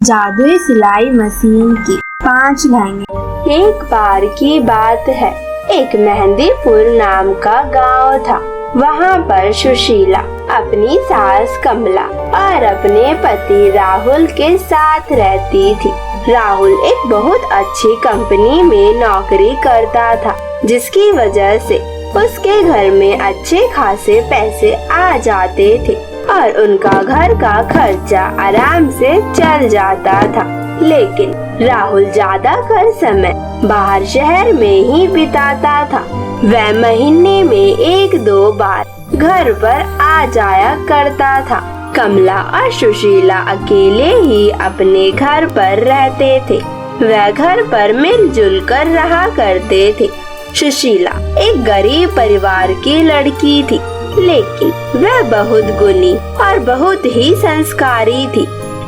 जादुई सिलाई मशीन की 5 लहंगे। एक बार की बात है, एक मेहंदीपुर नाम का गांव था। वहाँ पर सुशीला अपनी सास कमला और अपने पति राहुल के साथ रहती थी। राहुल एक बहुत अच्छी कंपनी में नौकरी करता था, जिसकी वजह से उसके घर में अच्छे खासे पैसे आ जाते थे और उनका घर का खर्चा आराम से चल जाता था। लेकिन राहुल ज्यादातर समय बाहर शहर में ही बिताता था। वह महीने में 1-2 बार घर पर आ जाया करता था। कमला और सुशीला अकेले ही अपने घर पर रहते थे। वह घर पर मिलजुल कर रहा करते थे। सुशीला एक गरीब परिवार की लड़की थी, लेकिन वह बहुत गुणी और बहुत ही संस्कारी थी।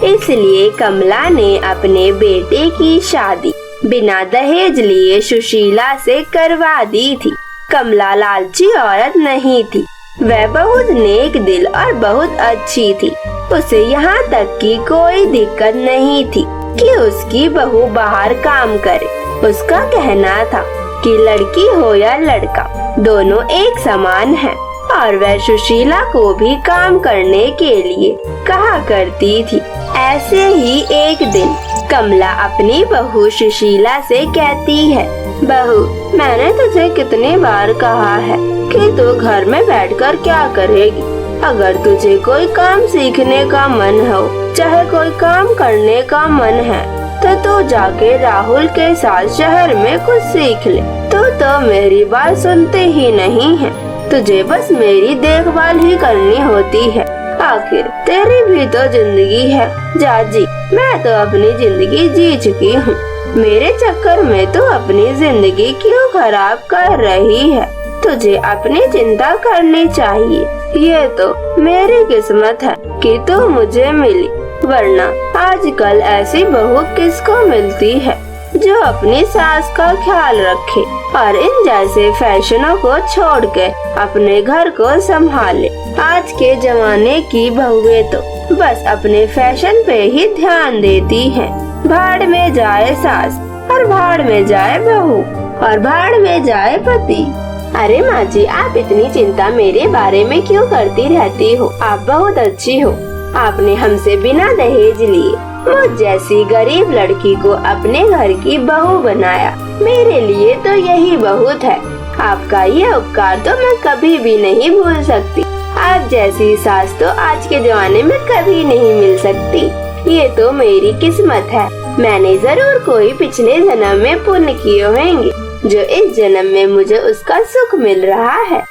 इसलिए कमला ने अपने बेटे की शादी बिना दहेज लिए सुशीला से करवा दी थी। कमला लालची औरत नहीं थी। वह बहुत नेक दिल और बहुत अच्छी थी। उसे यहाँ तक कि कोई दिक्कत नहीं थी कि उसकी बहू बाहर काम करे। उसका कहना था कि लड़की हो या लड़का, दोनों एक समान हैं। और वह सुशीला को भी काम करने के लिए कहा करती थी। ऐसे ही एक दिन कमला अपनी बहू सुशीला से कहती है, बहू, मैंने तुझे कितनी बार कहा है कि तू घर में बैठकर क्या करेगी। अगर तुझे कोई काम सीखने का मन हो, चाहे कोई काम करने का मन है, तो तू जाके राहुल के साथ शहर में कुछ सीख ले। तू तो मेरी बात सुनते ही नहीं है। तुझे बस मेरी देखभाल ही करनी होती है। आखिर तेरी भी तो जिंदगी है। जा जी, मैं तो अपनी जिंदगी जी चुकी हूँ। मेरे चक्कर में तू अपनी जिंदगी क्यों खराब कर रही है? तुझे अपनी चिंता करनी चाहिए। ये तो मेरी किस्मत है कि तू मुझे मिली, वरना आजकल ऐसी बहू किसको मिलती है जो अपनी सास का ख्याल रखे और इन जैसे फैशनों को छोड़ के अपने घर को संभाले। आज के जमाने की बहुएं तो बस अपने फैशन पे ही ध्यान देती हैं। भाड़ में जाए सास और भाड़ में जाए बहू और भाड़ में जाए पति। अरे माँ जी, आप इतनी चिंता मेरे बारे में क्यों करती रहती हो? आप बहुत अच्छी हो। आपने हमसे बिना दहेज लिए मुझ जैसी गरीब लड़की को अपने घर की बहू बनाया। मेरे लिए तो यही बहुत है। आपका ये उपकार तो मैं कभी भी नहीं भूल सकती। आप जैसी सास तो आज के जमाने में कभी नहीं मिल सकती। ये तो मेरी किस्मत है। मैंने जरूर कोई पिछले जन्म में पुण्य किए होंगे, जो इस जन्म में मुझे उसका सुख मिल रहा है।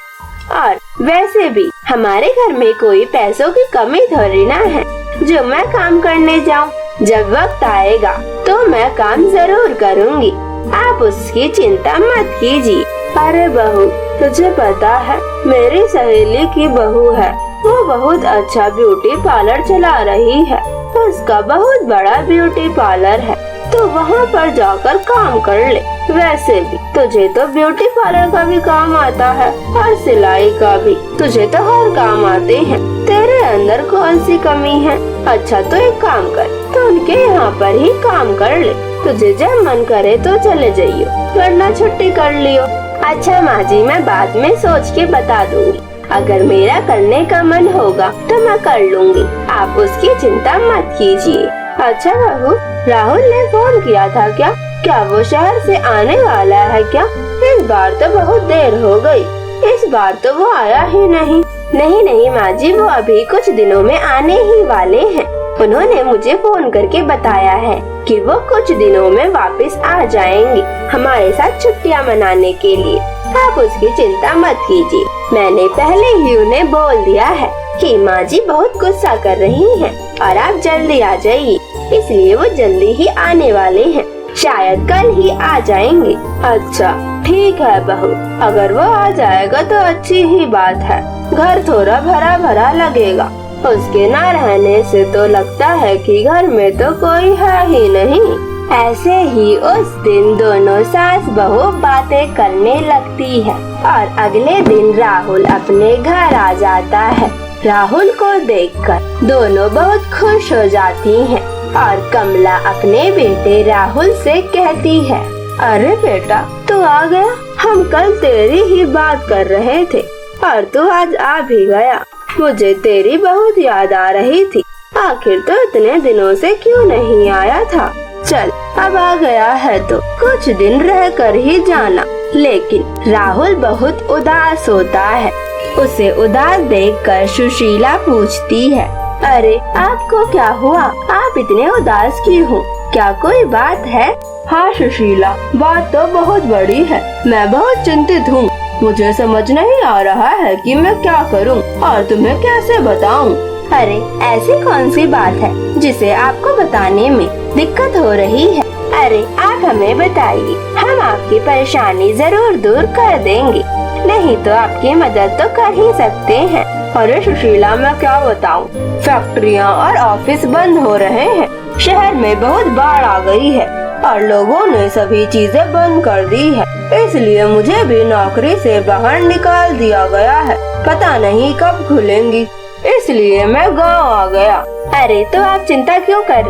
और वैसे भी हमारे घर में कोई पैसों की कमी थोड़ी ना है जो मैं काम करने जाऊं। जब वक्त आएगा तो मैं काम जरूर करूंगी। आप उसकी चिंता मत कीजिए। अरे बहू, तुझे पता है, मेरी सहेली की बहू है। वो बहुत अच्छा ब्यूटी पार्लर चला रही है। उसका बहुत बड़ा ब्यूटी पार्लर है, तो वहाँ पर जाकर काम कर ले। वैसे भी तुझे तो ब्यूटी पार्लर का भी काम आता है और सिलाई का भी। तुझे तो हर काम आते हैं। तेरे अंदर कौन सी कमी है? अच्छा, तो एक काम कर, तो उनके यहाँ पर ही काम कर ले। तुझे जब मन करे तो चले जाइयो, वरना छुट्टी कर लियो। अच्छा माँ जी, मैं बाद में सोच के बता दूंगी। अगर मेरा करने का मन होगा तो मैं कर लूंगी। आप उसकी चिंता मत कीजिए। अच्छा बहू, राहुल ने फोन किया था क्या? क्या वो शहर से आने वाला है क्या? इस बार तो बहुत देर हो गई। इस बार तो वो आया ही नहीं। नहीं माँ जी, वो अभी कुछ दिनों में आने ही वाले हैं। उन्होंने मुझे फोन करके बताया है कि वो कुछ दिनों में वापस आ जाएंगे हमारे साथ छुट्टियाँ मनाने के लिए। आप उसकी चिंता मत कीजिए। मैंने पहले ही उन्हें बोल दिया है कि माँ जी बहुत गुस्सा कर रही हैं और आप जल्दी आ जाइए। इसलिए वो जल्दी ही आने वाले हैं। शायद कल ही आ जाएंगे। अच्छा ठीक है बहू, अगर वो आ जाएगा तो अच्छी ही बात है। घर थोड़ा भरा भरा लगेगा। उसके न रहने से तो लगता है कि घर में तो कोई है ही नहीं। ऐसे ही उस दिन दोनों सास बहू बातें करने लगती है और अगले दिन राहुल अपने घर आ जाता है। राहुल को देखकर दोनों बहुत खुश हो जाती हैं। और कमला अपने बेटे राहुल से कहती है, अरे बेटा, तू आ गया। हम कल तेरी ही बात कर रहे थे और तू आज आ भी गया। मुझे तेरी बहुत याद आ रही थी। आखिर तो इतने दिनों से क्यों नहीं आया था। चल, अब आ गया है तो कुछ दिन रह कर ही जाना। लेकिन राहुल बहुत उदास होता है। उसे उदास देखकर सुशीला पूछती है, अरे आपको क्या हुआ? आप इतने उदास क्यों हो? क्या कोई बात है? हाँ सुशीला, बात तो बहुत बड़ी है। मैं बहुत चिंतित हूँ। मुझे समझ नहीं आ रहा है कि मैं क्या करूँ और तुम्हें कैसे बताऊँ। अरे ऐसी कौन सी बात है जिसे आपको बताने में दिक्कत हो रही है? अरे आप हमें बताइए, हम आपकी परेशानी जरूर दूर कर देंगे। नहीं तो आपकी मदद तो कर ही सकते हैं। अरे सुशीला, मैं क्या बताऊं? फैक्ट्रियां और ऑफिस बंद हो रहे हैं। शहर में बहुत बाढ़ आ गई है और लोगों ने सभी चीजें बंद कर दी है। इसलिए मुझे भी नौकरी से बाहर निकाल दिया गया है। पता नहीं कब खुलेंगी, इसलिए मैं गांव आ गया। अरे तो आप चिंता क्यों कर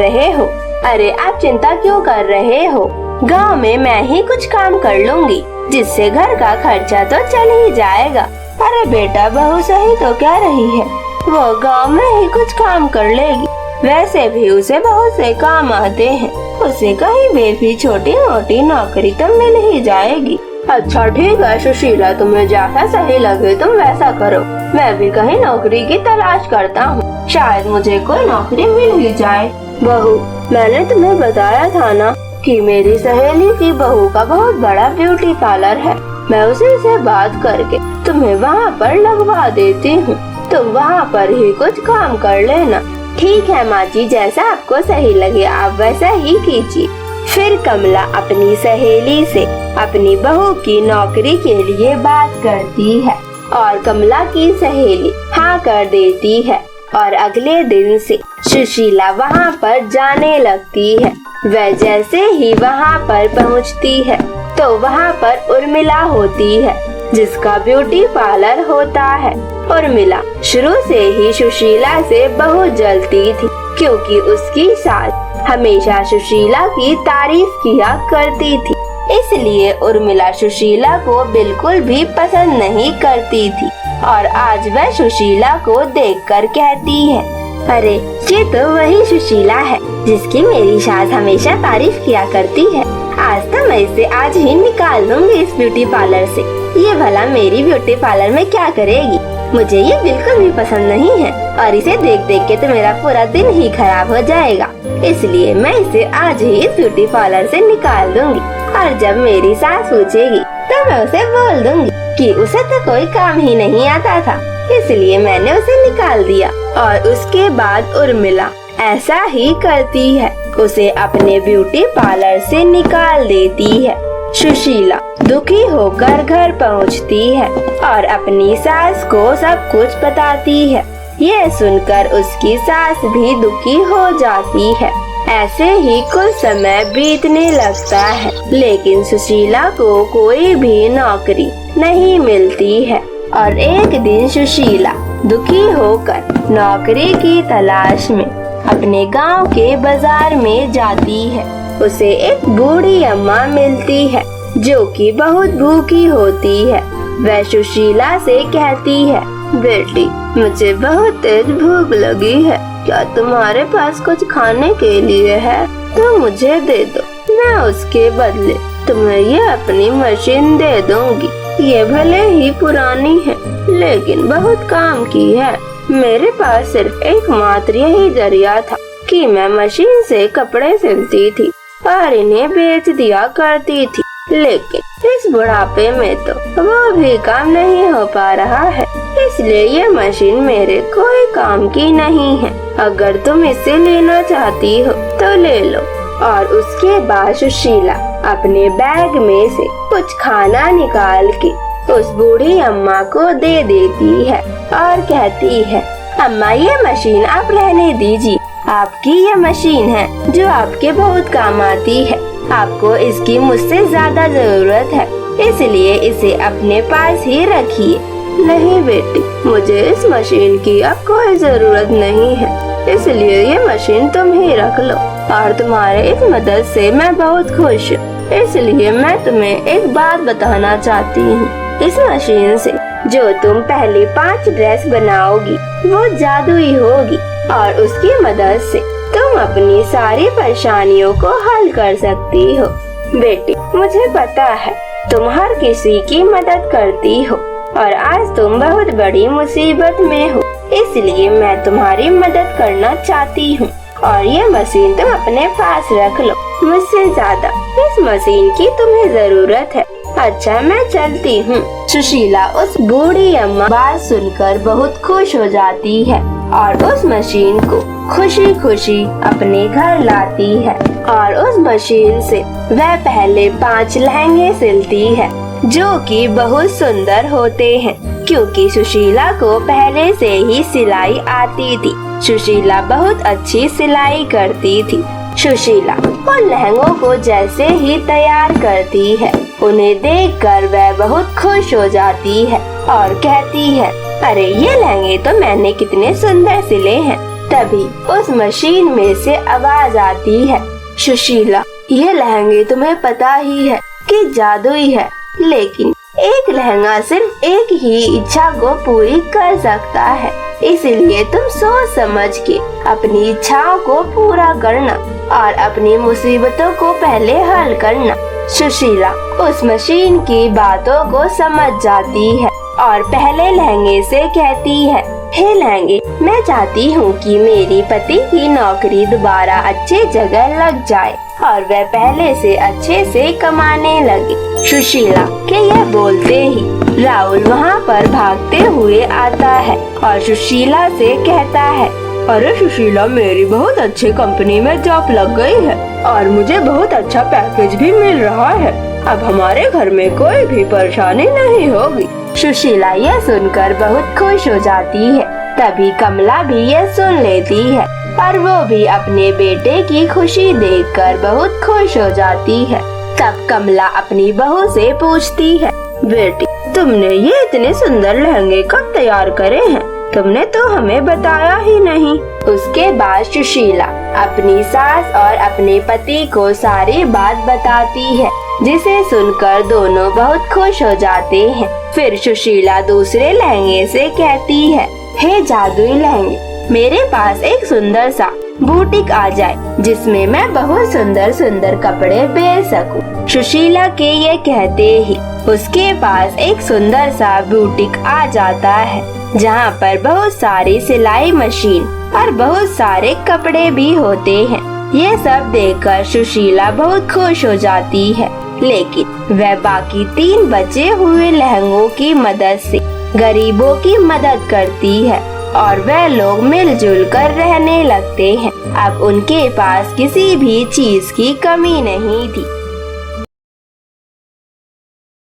रहे हो? गांव में मैं ही कुछ काम कर लूंगी, जिससे घर का खर्चा तो चल ही जाएगा। अरे बेटा, बहू सही तो कह रही है। वो गांव में ही कुछ काम कर लेगी। वैसे भी उसे बहुत से काम आते हैं। उसे कहीं भी छोटी मोटी नौकरी तो मिल ही जाएगी। अच्छा ठीक है सुशीला, तुम्हें जैसा सही लगे तुम वैसा करो। मैं भी कहीं नौकरी की तलाश करता हूँ। शायद मुझे कोई नौकरी मिल ही जाए। बहू, मैंने तुम्हें बताया था ना कि मेरी सहेली की बहू का बहुत बड़ा ब्यूटी पार्लर है। मैं उसी से बात करके तुम्हें वहाँ पर लगवा देती हूँ। तुम वहाँ पर ही कुछ काम कर लेना। ठीक है माँ जी, जैसा आपको सही लगे आप वैसा ही कीजिए। फिर कमला अपनी सहेली से अपनी बहू की नौकरी के लिए बात करती है और कमला की सहेली हाँ कर देती है। और अगले दिन से सुशीला वहाँ पर जाने लगती है। वह जैसे ही वहाँ पर पहुँचती है तो वहाँ पर उर्मिला होती है, जिसका ब्यूटी पार्लर होता है। उर्मिला शुरू से ही सुशीला से बहुत जलती थी, क्योंकि उसकी सास हमेशा सुशीला की तारीफ किया करती थी। इसलिए उर्मिला सुशीला को बिल्कुल भी पसंद नहीं करती थी। और आज वह सुशीला को देखकर कहती है, अरे ये तो वही सुशीला है जिसकी मेरी सास हमेशा तारीफ किया करती है। आज तो मैं इसे आज ही निकाल दूंगी इस ब्यूटी पार्लर से। ये भला मेरी ब्यूटी पार्लर में क्या करेगी? मुझे ये बिल्कुल भी पसंद नहीं है और इसे देख देख के तो मेरा पूरा दिन ही खराब हो जाएगा। इसलिए मैं इसे आज ही इस ब्यूटी पार्लर से निकाल दूंगी। और जब मेरी सास पूछेगी तो मैं उसे बोल दूंगी कि उसे तो कोई काम ही नहीं आता था, इसलिए मैंने उसे निकाल दिया। और उसके बाद उर्मिला ऐसा ही करती है, उसे अपने ब्यूटी पार्लर से निकाल देती है। सुशीला दुखी होकर घर पहुंचती है और अपनी सास को सब कुछ बताती है। यह सुनकर उसकी सास भी दुखी हो जाती है। ऐसे ही कुछ समय बीतने लगता है, लेकिन सुशीला को कोई भी नौकरी नहीं मिलती है। और एक दिन सुशीला दुखी होकर नौकरी की तलाश में अपने गांव के बाजार में जाती है। उसे एक बूढ़ी अम्मा मिलती है जो कि बहुत भूखी होती है। वह सुशीला से कहती है, बेटी मुझे बहुत तेज भूख लगी है, क्या तुम्हारे पास कुछ खाने के लिए है तो मुझे दे दो। मैं उसके बदले तुम्हें ये अपनी मशीन दे दूंगी। ये भले ही पुरानी है लेकिन बहुत काम की है। मेरे पास सिर्फ एकमात्र यही जरिया था कि मैं मशीन से कपड़े सिलती थी और इन्हें बेच दिया करती थी, लेकिन इस बुढ़ापे में तो वो भी काम नहीं हो पा रहा है, इसलिए ये मशीन मेरे कोई काम की नहीं है। अगर तुम इसे लेना चाहती हो तो ले लो। और उसके बाद सुशीला अपने बैग में से कुछ खाना निकाल के उस बूढ़ी अम्मा को दे देती है और कहती है, अम्मा ये मशीन आप रहने दीजिए, आपकी ये मशीन है जो आपके बहुत काम आती है। आपको इसकी मुझसे ज्यादा जरूरत है, इसलिए इसे अपने पास ही रखिए। नहीं बेटी, मुझे इस मशीन की अब कोई जरूरत नहीं है। इसलिए ये मशीन तुम ही रख लो और तुम्हारे इस मदद से मैं बहुत खुश हूँ। इसलिए मैं तुम्हें एक बात बताना चाहती हूँ। इस मशीन से जो तुम पहली 5 ड्रेस बनाओगी वो जादुई होगी और उसकी मदद से तुम अपनी सारी परेशानियों को हल कर सकती हो। बेटी, मुझे पता है तुम हर किसी की मदद करती हो और आज तुम बहुत बड़ी मुसीबत में हो, इसलिए मैं तुम्हारी मदद करना चाहती हूँ और ये मशीन तुम अपने पास रख लो। मुझसे ज्यादा इस मशीन की तुम्हें जरूरत है। अच्छा, मैं चलती हूँ। सुशीला उस बूढ़ी अम्मा बात सुनकर बहुत खुश हो जाती है और उस मशीन को खुशी खुशी अपने घर लाती है और उस मशीन से वह पहले 5 लहंगे सिलती है जो कि बहुत सुंदर होते हैं, क्योंकि सुशीला को पहले से ही सिलाई आती थी। सुशीला बहुत अच्छी सिलाई करती थी। सुशीला उन लहंगों को जैसे ही तैयार करती है, उन्हें देखकर वह बहुत खुश हो जाती है और कहती है, अरे ये लहंगे तो मैंने कितने सुंदर सिले हैं। तभी उस मशीन में से आवाज आती है, सुशीला, ये लहंगे तुम्हें पता ही है कि जादुई है, लेकिन एक लहंगा सिर्फ एक ही इच्छा को पूरी कर सकता है, इसलिए तुम सोच समझ के अपनी इच्छाओं को पूरा करना और अपनी मुसीबतों को पहले हल करना। सुशीला उस मशीन की बातों को समझ जाती है और पहले लहंगे से कहती है, हे लहंगे, मैं चाहती हूँ कि मेरी पति की नौकरी दोबारा अच्छे जगह लग जाए और वह पहले से अच्छे से कमाने लगे। सुशीला के यह बोलते ही राहुल वहाँ पर भागते हुए आता है और सुशीला से कहता है, अरे सुशीला, मेरी बहुत अच्छी कंपनी में जॉब लग गई है और मुझे बहुत अच्छा पैकेज भी मिल रहा है। अब हमारे घर में कोई भी परेशानी नहीं होगी। सुशीला यह सुनकर बहुत खुश हो जाती है। तभी कमला भी यह सुन लेती है और वो भी अपने बेटे की खुशी देखकर बहुत खुश हो जाती है। तब कमला अपनी बहू से पूछती है, बेटी, तुमने ये इतने सुंदर लहंगे कब तैयार करे हैं? तुमने तो हमें बताया ही नहीं। उसके बाद सुशीला अपनी सास और अपने पति को सारी बात बताती है, जिसे सुनकर दोनों बहुत खुश हो जाते हैं। फिर सुशीला दूसरे लहंगे से कहती है, हे जादुई लहंगे, मेरे पास एक सुंदर सा बुटीक आ जाए जिसमें मैं बहुत सुंदर सुंदर कपड़े बेच सकूं। सुशीला के ये कहते ही उसके पास एक सुंदर सा बुटीक आ जाता है, जहाँ पर बहुत सारी सिलाई मशीन और बहुत सारे कपड़े भी होते हैं। ये सब देखकर सुशीला बहुत खुश हो जाती है, लेकिन वह बाकी 3 बचे हुए लहंगों की मदद से गरीबों की मदद करती है और वह लोग मिलजुल कर रहने लगते हैं। अब उनके पास किसी भी चीज की कमी नहीं थी।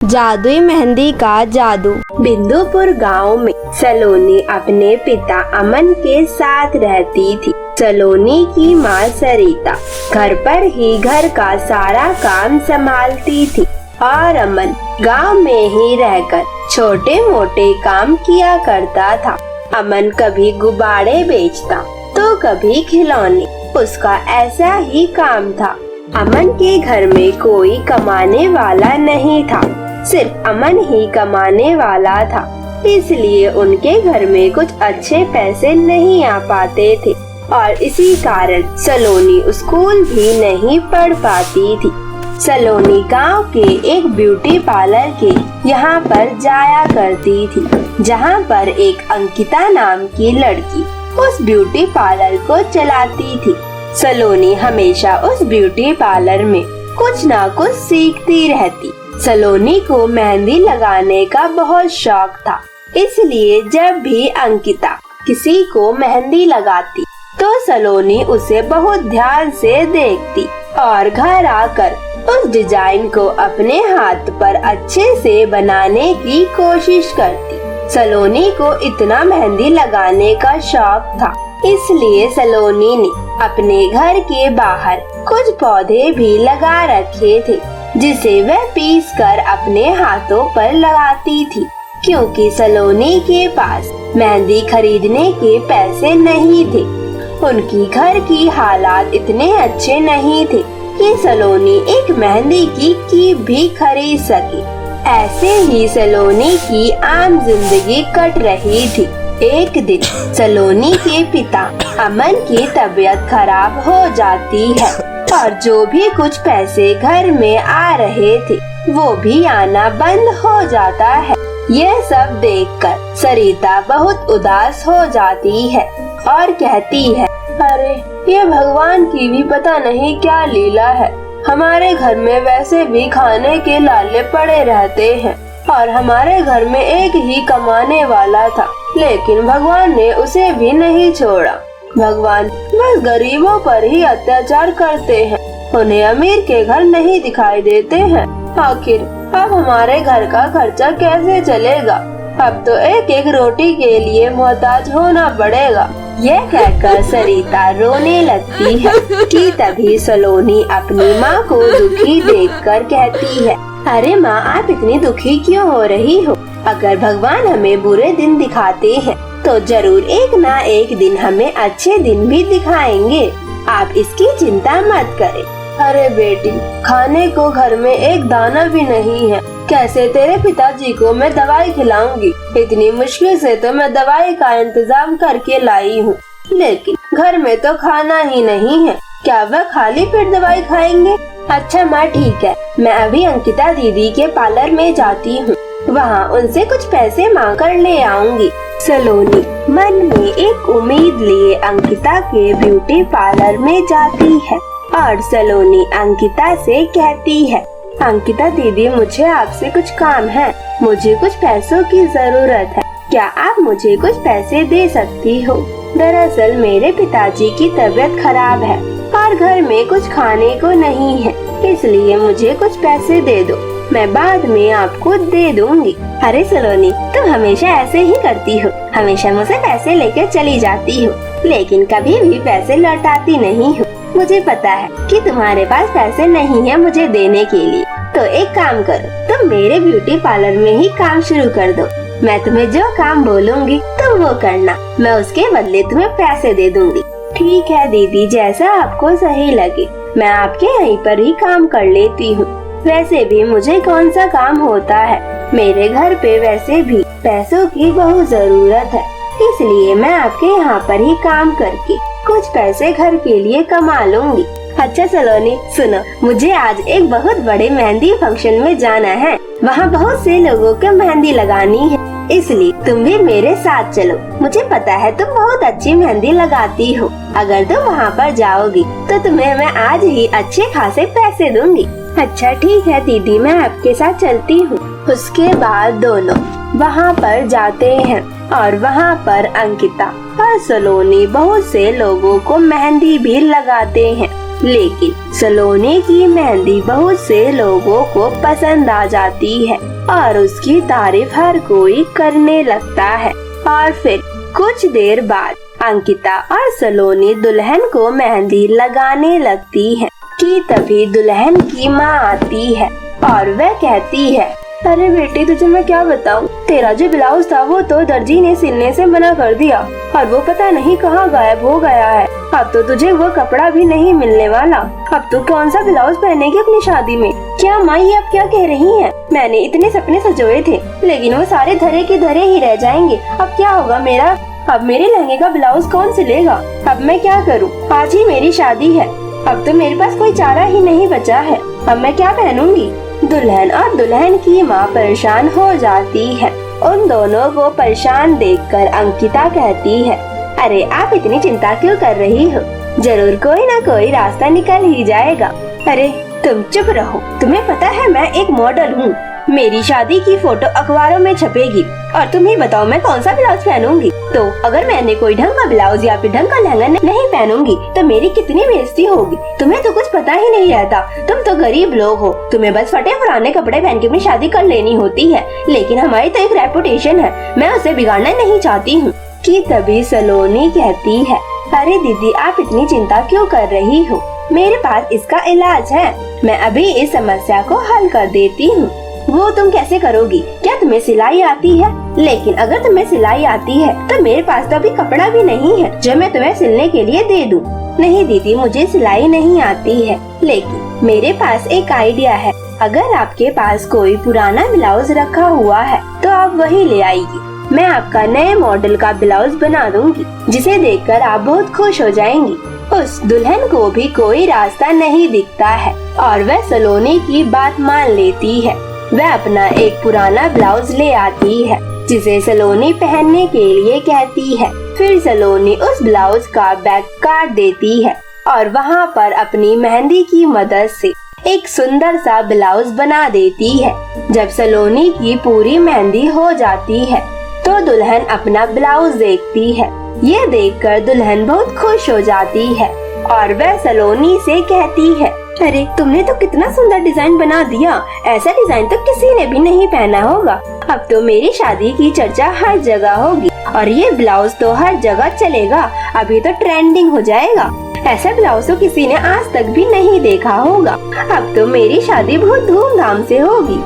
जादुई मेहंदी का जादू। बिंदुपुर गांव में सलोनी अपने पिता अमन के साथ रहती थी। सलोनी की माँ सरिता घर पर ही घर का सारा काम संभालती थी और अमन गांव में ही रहकर छोटे मोटे काम किया करता था। अमन कभी गुब्बारे बेचता तो कभी खिलौने, उसका ऐसा ही काम था। अमन के घर में कोई कमाने वाला नहीं था, सिर्फ अमन ही कमाने वाला था, इसलिए उनके घर में कुछ अच्छे पैसे नहीं आ पाते थे और इसी कारण सलोनी स्कूल भी नहीं पढ़ पाती थी। सलोनी गांव के एक ब्यूटी पार्लर के यहाँ पर जाया करती थी, जहाँ पर एक अंकिता नाम की लड़की उस ब्यूटी पार्लर को चलाती थी। सलोनी हमेशा उस ब्यूटी पार्लर में कुछ ना कुछ सीखती रहती। सलोनी को मेहंदी लगाने का बहुत शौक था, इसलिए जब भी अंकिता किसी को मेहंदी लगाती तो सलोनी उसे बहुत ध्यान से देखती और घर आकर उस डिजाइन को अपने हाथ पर अच्छे से बनाने की कोशिश करती। सलोनी को इतना मेहंदी लगाने का शौक था, इसलिए सलोनी ने अपने घर के बाहर कुछ पौधे भी लगा रखे थे, जिसे वह पीस कर अपने हाथों पर लगाती थी, क्योंकि सलोनी के पास मेहंदी खरीदने के पैसे नहीं थे। उनकी घर की हालात इतने अच्छे नहीं थे कि सलोनी एक मेहंदी की कीप भी खरीद सकी। ऐसे ही सलोनी की आम जिंदगी कट रही थी। एक दिन सलोनी के पिता अमन की तबीयत खराब हो जाती है और जो भी कुछ पैसे घर में आ रहे थे वो भी आना बंद हो जाता है। यह सब देखकर सरिता बहुत उदास हो जाती है और कहती है, अरे ये भगवान की भी पता नहीं क्या लीला है। हमारे घर में वैसे भी खाने के लाले पड़े रहते हैं और हमारे घर में एक ही कमाने वाला था, लेकिन भगवान ने उसे भी नहीं छोड़ा। भगवान बस गरीबों पर ही अत्याचार करते हैं, उन्हें अमीर के घर नहीं दिखाई देते हैं। आखिर अब हमारे घर का खर्चा कैसे चलेगा? अब तो एक एक रोटी के लिए मोहताज होना पड़ेगा। यह कहकर सरिता रोने लगती है कि तभी सलोनी अपनी माँ को दुखी देखकर कहती है, अरे माँ, आप इतनी दुखी क्यों हो रही हो? अगर भगवान हमें बुरे दिन दिखाते हैं तो जरूर एक ना एक दिन हमें अच्छे दिन भी दिखाएंगे। आप इसकी चिंता मत करें। अरे बेटी, खाने को घर में एक दाना भी नहीं है, कैसे तेरे पिताजी को मैं दवाई खिलाऊंगी? इतनी मुश्किल से तो मैं दवाई का इंतजाम करके लाई हूँ, लेकिन घर में तो खाना ही नहीं है। क्या वह खाली पेट दवाई खाएंगे? अच्छा माँ, ठीक है, मैं अभी अंकिता दीदी के पार्लर में जाती हूँ, वहाँ उनसे कुछ पैसे मांग कर ले आऊंगी। सलोनी मन में एक उम्मीद लिए अंकिता के ब्यूटी पार्लर में जाती है और सलोनी अंकिता से कहती है, अंकिता दीदी, मुझे आपसे कुछ काम है, मुझे कुछ पैसों की जरूरत है, क्या आप मुझे कुछ पैसे दे सकती हो? दरअसल मेरे पिताजी की तबीयत खराब है और घर में कुछ खाने को नहीं है, इसलिए मुझे कुछ पैसे दे दो, मैं बाद में आपको दे दूंगी। अरे सलोनी, तुम हमेशा ऐसे ही करती हो, हमेशा मुझसे पैसे लेकर चली जाती हो, लेकिन कभी भी पैसे लौटाती नहीं हो। मुझे पता है कि तुम्हारे पास पैसे नहीं है मुझे देने के लिए, तो एक काम करो, तुम मेरे ब्यूटी पार्लर में ही काम शुरू कर दो। मैं तुम्हें जो काम बोलूँगी तुम वो करना, मैं उसके बदले तुम्हें पैसे दे दूंगी। ठीक है दीदी, जैसा आपको सही लगे, मैं आपके यहीं पर ही काम कर लेती हूँ। वैसे भी मुझे कौन सा काम होता है, मेरे घर पे वैसे भी पैसों की बहुत जरूरत है, इसलिए मैं आपके यहाँ पर ही काम करके कुछ पैसे घर के लिए कमा लूंगी। अच्छा सलोनी, सुनो, मुझे आज एक बहुत बड़े मेहंदी फंक्शन में जाना है, वहाँ बहुत से लोगों को मेहंदी लगानी है, इसलिए तुम भी मेरे साथ चलो। मुझे पता है तुम बहुत अच्छी मेहंदी लगाती हो, अगर तुम वहाँ पर जाओगी तो तुम्हें मैं आज ही अच्छे खासे पैसे दूंगी। अच्छा ठीक है दीदी, मैं आपके साथ चलती हूँ। उसके बाद दोनों वहाँ पर जाते हैं और वहाँ पर अंकिता और सलोनी बहुत से लोगों को मेहंदी भी लगाते हैं, लेकिन सलोनी की मेहंदी बहुत से लोगों को पसंद आ जाती है और उसकी तारीफ हर कोई करने लगता है। और फिर कुछ देर बाद अंकिता और सलोनी दुल्हन को मेहंदी लगाने लगती है कि तभी दुल्हन की माँ आती है और वह कहती है, अरे बेटी, तुझे मैं क्या बताऊं, तेरा जो ब्लाउज था वो तो दर्जी ने सिलने से मना कर दिया और वो पता नहीं कहाँ गायब हो गया है। अब तो तुझे वो कपड़ा भी नहीं मिलने वाला। अब तू कौन सा ब्लाउज पहनेगी अपनी शादी में? क्या माँ, ये अब क्या कह रही है? मैंने इतने सपने सजोए थे, लेकिन वो सारे धरे के धरे ही रह जाएंगे। अब क्या होगा मेरा? अब मेरे लहंगे का ब्लाउज कौन सिलेगा? अब मैं क्या करूँ? आज ही मेरी शादी है, अब तो मेरे पास कोई चारा ही नहीं बचा है, अब मैं क्या पहनूंगी? दुल्हन और दुल्हन की माँ परेशान हो जाती है। उन दोनों को परेशान देखकर अंकिता कहती है, अरे आप इतनी चिंता क्यों कर रही हो? जरूर कोई ना कोई रास्ता निकल ही जाएगा। अरे तुम चुप रहो, तुम्हें पता है मैं एक मॉडल हूँ, मेरी शादी की फोटो अखबारों में छपेगी और तुम ही बताओ मैं कौन सा ब्लाउज पहनूंगी? तो अगर मैंने कोई ढंग का ब्लाउज या फिर ढंग का लहंगा नहीं पहनूंगी तो मेरी कितनी बेइज्जती होगी। तुम्हें तो कुछ पता ही नहीं रहता, तुम तो गरीब लोग हो, तुम्हें बस फटे पुराने कपड़े पहन के अपनी शादी कर लेनी होती है, लेकिन हमारी तो एक रेपुटेशन है, मैं उसे बिगाड़ना नहीं चाहती हूँ। कि तभी सलोनी कहती है, अरे दीदी, आप इतनी चिंता क्यों कर रही हो? मेरे पास इसका इलाज है, मैं अभी इस समस्या को हल कर देती हूँ। वो तुम कैसे करोगी? क्या तुम्हें सिलाई आती है? लेकिन अगर तुम्हें सिलाई आती है तो मेरे पास तो अभी कपड़ा भी नहीं है जो मैं तुम्हें सिलने के लिए दे दूं। नहीं दीदी, मुझे सिलाई नहीं आती है, लेकिन मेरे पास एक आइडिया है। अगर आपके पास कोई पुराना ब्लाउज रखा हुआ है तो आप वही ले आइए। मैं आपका नए मॉडल का ब्लाउज बना दूंगी, जिसे देखकर आप बहुत खुश हो जाएंगी। उस दुल्हन को भी कोई रास्ता नहीं दिखता है और वह सलोनी की बात मान लेती है। वह अपना एक पुराना ब्लाउज ले आती है, जिसे सलोनी पहनने के लिए कहती है। फिर सलोनी उस ब्लाउज का बैक काट देती है और वहाँ पर अपनी मेहंदी की मदद से एक सुंदर सा ब्लाउज बना देती है। जब सलोनी की पूरी मेहंदी हो जाती है तो दुल्हन अपना ब्लाउज देखती है। ये देखकर दुल्हन बहुत खुश हो जाती है और वह सलोनी से कहती है, अरे तुमने तो कितना सुंदर डिजाइन बना दिया, ऐसा डिजाइन तो किसी ने भी नहीं पहना होगा। अब तो मेरी शादी की चर्चा हर जगह होगी और ये ब्लाउज तो हर जगह चलेगा, अभी तो ट्रेंडिंग हो जाएगा। ऐसा ब्लाउज तो किसी ने आज तक भी नहीं देखा होगा। अब तो मेरी शादी बहुत धूमधाम से होगी।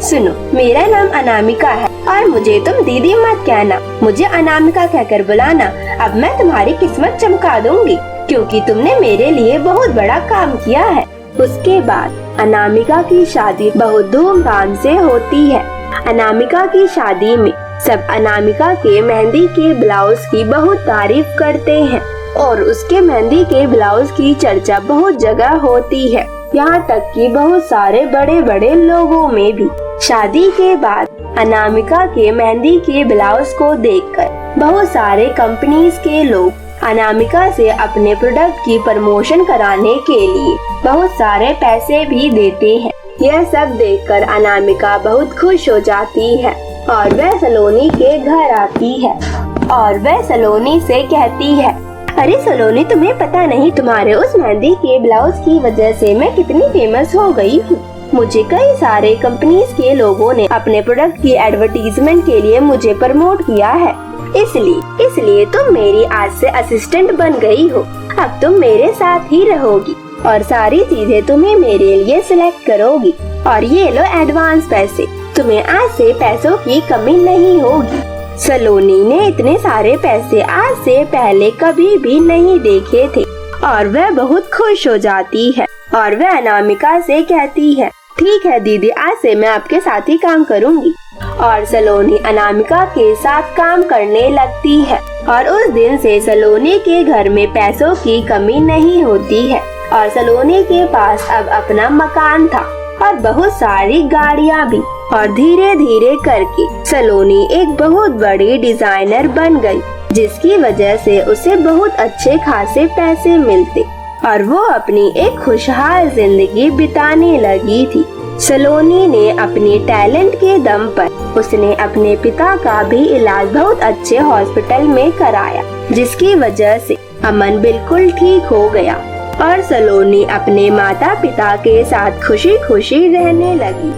सुनो, मेरा नाम अनामिका है और मुझे तुम दीदी मत कहना, मुझे अनामिका कहकर बुलाना। अब मैं तुम्हारी किस्मत चमका दूंगी, क्योंकि तुमने मेरे लिए बहुत बड़ा काम किया है। उसके बाद अनामिका की शादी बहुत धूमधाम से होती है। अनामिका की शादी में सब अनामिका के मेहंदी के ब्लाउज की बहुत तारीफ करते हैं और उसके मेहंदी के ब्लाउज की चर्चा बहुत जगह होती है, यहाँ तक कि बहुत सारे बड़े बड़े लोगों में भी। शादी के बाद अनामिका के मेहंदी के ब्लाउज को देखकर बहुत सारे कंपनीज के लोग अनामिका से अपने प्रोडक्ट की प्रमोशन कराने के लिए बहुत सारे पैसे भी देते हैं। यह सब देखकर अनामिका बहुत खुश हो जाती है और वह सलोनी के घर आती है और वह सलोनी से कहती है, अरे सलोनी, तुम्हें पता नहीं तुम्हारे उस मेहंदी के ब्लाउज की वजह से मैं कितनी फेमस हो गई हूँ। मुझे कई सारे कंपनीज के लोगों ने अपने प्रोडक्ट की एडवर्टीजमेंट के लिए मुझे प्रमोट किया है, इसलिए तुम मेरी आज से असिस्टेंट बन गई हो। अब तुम मेरे साथ ही रहोगी और सारी चीजें तुम्हें मेरे लिए सिलेक्ट करोगी। और ये लो एडवांस पैसे, तुम्हें आज से पैसों की कमी नहीं होगी। सलोनी ने इतने सारे पैसे आज से पहले कभी भी नहीं देखे थे और वह बहुत खुश हो जाती है और वह अनामिका से कहती है, ठीक है दीदी, आज से मैं आपके साथ ही काम करूंगी। और सलोनी अनामिका के साथ काम करने लगती है और उस दिन से सलोनी के घर में पैसों की कमी नहीं होती है और सलोनी के पास अब अपना मकान था और बहुत सारी गाड़ियाँ भी। और धीरे धीरे करके सलोनी एक बहुत बड़ी डिजाइनर बन गई, जिसकी वजह से उसे बहुत अच्छे खासे पैसे मिलते और वो अपनी एक खुशहाल जिंदगी बिताने लगी थी। सलोनी ने अपने टैलेंट के दम पर उसने अपने पिता का भी इलाज बहुत अच्छे हॉस्पिटल में कराया, जिसकी वजह से अमन बिल्कुल ठीक हो गया और सलोनी अपने माता पिता के साथ खुशी खुशी रहने लगी।